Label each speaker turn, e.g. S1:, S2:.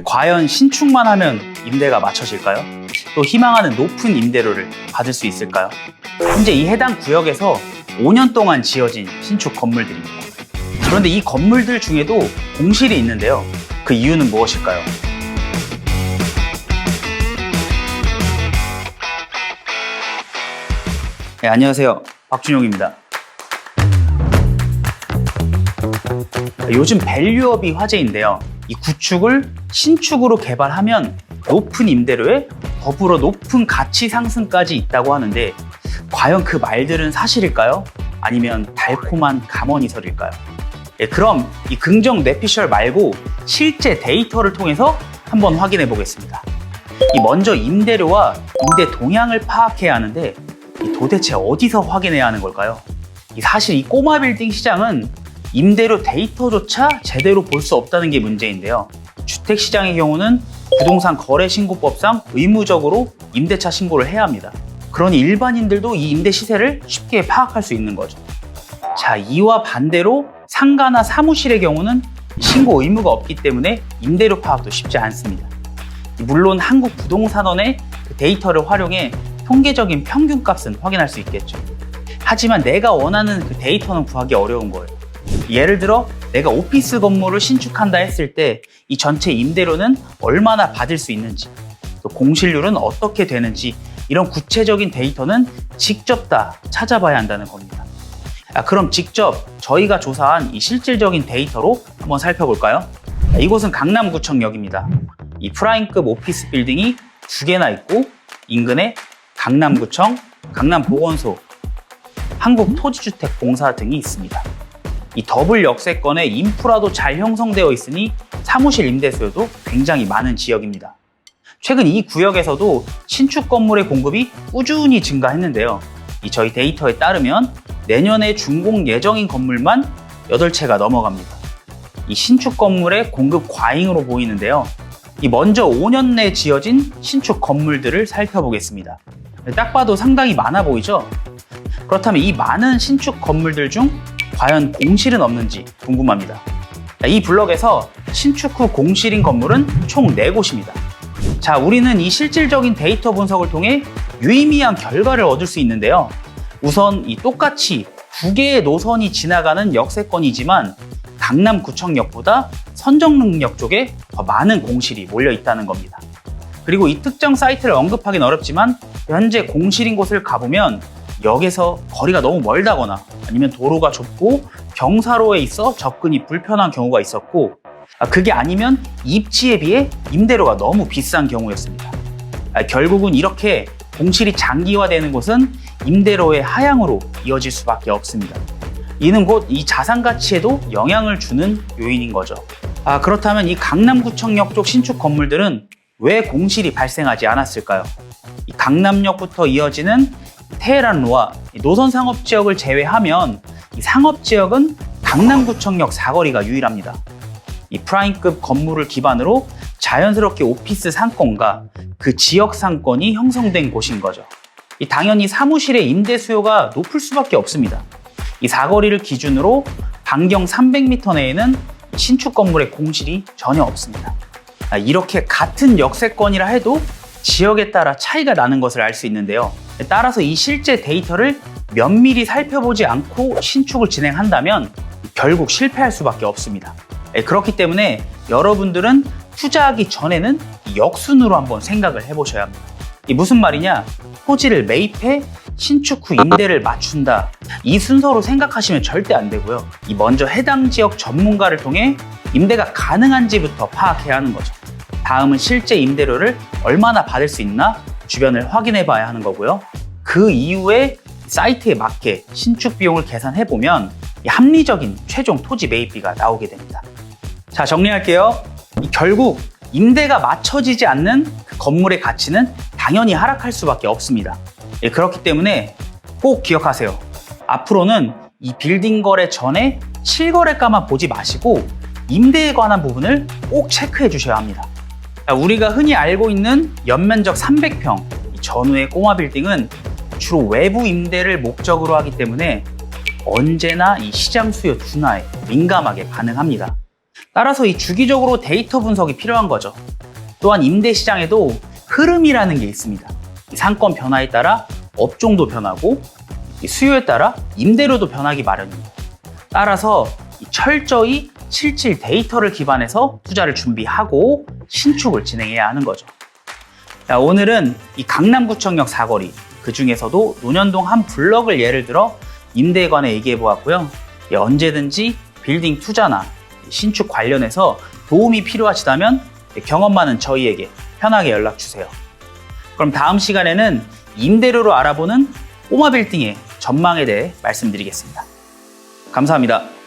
S1: 과연 신축만 하면 임대가 맞춰질까요? 또 희망하는 높은 임대료를 받을 수 있을까요? 현재 이 해당 구역에서 5년 동안 지어진 신축 건물들입니다. 그런데 이 건물들 중에도 공실이 있는데요. 그 이유는 무엇일까요? 네, 안녕하세요. 박준용입니다. 요즘 밸류업이 화제인데요. 이 구축을 신축으로 개발하면 높은 임대료에 더불어 높은 가치 상승까지 있다고 하는데 과연 그 말들은 사실일까요? 아니면 달콤한 감언이설일까요? 예, 그럼 이 긍정 뇌피셜 말고 실제 데이터를 통해서 한번 확인해 보겠습니다. 먼저 임대료와 임대 동향을 파악해야 하는데 도대체 어디서 확인해야 하는 걸까요? 사실 이 꼬마 빌딩 시장은 임대료 데이터조차 제대로 볼 수 없다는 게 문제인데요. 주택시장의 경우는 부동산 거래신고법상 의무적으로 임대차 신고를 해야 합니다. 그러니 일반인들도 이 임대 시세를 쉽게 파악할 수 있는 거죠. 자, 이와 반대로 상가나 사무실의 경우는 신고 의무가 없기 때문에 임대료 파악도 쉽지 않습니다. 물론 한국부동산원의 그 데이터를 활용해 통계적인 평균값은 확인할 수 있겠죠. 하지만 내가 원하는 그 데이터는 구하기 어려운 거예요. 예를 들어 내가 오피스 건물을 신축한다 했을 때 이 전체 임대료는 얼마나 받을 수 있는지, 또 공실률은 어떻게 되는지 이런 구체적인 데이터는 직접 다 찾아봐야 한다는 겁니다. 그럼 직접 저희가 조사한 이 실질적인 데이터로 한번 살펴볼까요? 이곳은 강남구청역입니다. 이 프라임급 오피스 빌딩이 2개나 있고 인근에 강남구청, 강남보건소, 한국토지주택공사 등이 있습니다. 이 더블 역세권에 인프라도 잘 형성되어 있으니 사무실 임대 수요도 굉장히 많은 지역입니다. 최근 이 구역에서도 신축 건물의 공급이 꾸준히 증가했는데요. 저희 데이터에 따르면 내년에 준공 예정인 건물만 8채가 넘어갑니다. 이 신축 건물의 공급 과잉으로 보이는데요. 먼저 5년 내 지어진 신축 건물들을 살펴보겠습니다. 딱 봐도 상당히 많아 보이죠? 그렇다면 이 많은 신축 건물들 중 과연 공실은 없는지 궁금합니다. 이 블럭에서 신축 후 공실인 건물은 총 4곳입니다. 자, 우리는 이 실질적인 데이터 분석을 통해 유의미한 결과를 얻을 수 있는데요. 우선 이 똑같이 2개의 노선이 지나가는 역세권이지만 강남구청역보다 선정릉역 쪽에 더 많은 공실이 몰려 있다는 겁니다. 그리고 이 특정 사이트를 언급하기는 어렵지만 현재 공실인 곳을 가보면 역에서 거리가 너무 멀다거나 아니면 도로가 좁고 경사로에 있어 접근이 불편한 경우가 있었고, 그게 아니면 입지에 비해 임대료가 너무 비싼 경우였습니다. 결국은 이렇게 공실이 장기화되는 곳은 임대료의 하향으로 이어질 수밖에 없습니다. 이는 곧 이 자산 가치에도 영향을 주는 요인인 거죠. 그렇다면 이 강남구청역 쪽 신축 건물들은 왜 공실이 발생하지 않았을까요? 이 강남역부터 이어지는 테헤란로와 노선 상업지역을 제외하면 이 상업지역은 강남구청역 사거리가 유일합니다. 이 프라임급 건물을 기반으로 자연스럽게 오피스 상권과 그 지역 상권이 형성된 곳인 거죠. 당연히 사무실의 임대 수요가 높을 수밖에 없습니다. 이 사거리를 기준으로 반경 300m 내에는 신축 건물의 공실이 전혀 없습니다. 이렇게 같은 역세권이라 해도 지역에 따라 차이가 나는 것을 알 수 있는데요. 따라서 이 실제 데이터를 면밀히 살펴보지 않고 신축을 진행한다면 결국 실패할 수밖에 없습니다. 그렇기 때문에 여러분들은 투자하기 전에는 역순으로 한번 생각을 해보셔야 합니다. 무슨 말이냐? 토지를 매입해 신축 후 임대를 맞춘다. 이 순서로 생각하시면 절대 안 되고요. 먼저 해당 지역 전문가를 통해 임대가 가능한지부터 파악해야 하는 거죠. 다음은 실제 임대료를 얼마나 받을 수 있나 주변을 확인해 봐야 하는 거고요. 그 이후에 사이트에 맞게 신축 비용을 계산해 보면 합리적인 최종 토지 매입비가 나오게 됩니다. 자, 정리할게요. 결국 임대가 맞춰지지 않는 그 건물의 가치는 당연히 하락할 수밖에 없습니다. 그렇기 때문에 꼭 기억하세요. 앞으로는 이 빌딩 거래 전에 실거래가만 보지 마시고 임대에 관한 부분을 꼭 체크해 주셔야 합니다. 우리가 흔히 알고 있는 연면적 300평 전후의 꼬마 빌딩은 주로 외부 임대를 목적으로 하기 때문에 언제나 이 시장 수요 둔화에 민감하게 반응합니다. 따라서 이 주기적으로 데이터 분석이 필요한 거죠. 또한 임대 시장에도 흐름이라는 게 있습니다. 이 상권 변화에 따라 업종도 변하고 이 수요에 따라 임대료도 변하기 마련입니다. 따라서 철저히 실질 데이터를 기반해서 투자를 준비하고 신축을 진행해야 하는 거죠. 자, 오늘은 이 강남구청역 사거리, 그 중에서도 논현동 한 블럭을 예를 들어 임대에 관해 얘기해 보았고요. 언제든지 빌딩 투자나 신축 관련해서 도움이 필요하시다면 경험 많은 저희에게 편하게 연락 주세요. 그럼 다음 시간에는 임대료로 알아보는 꼬마 빌딩의 전망에 대해 말씀드리겠습니다. 감사합니다.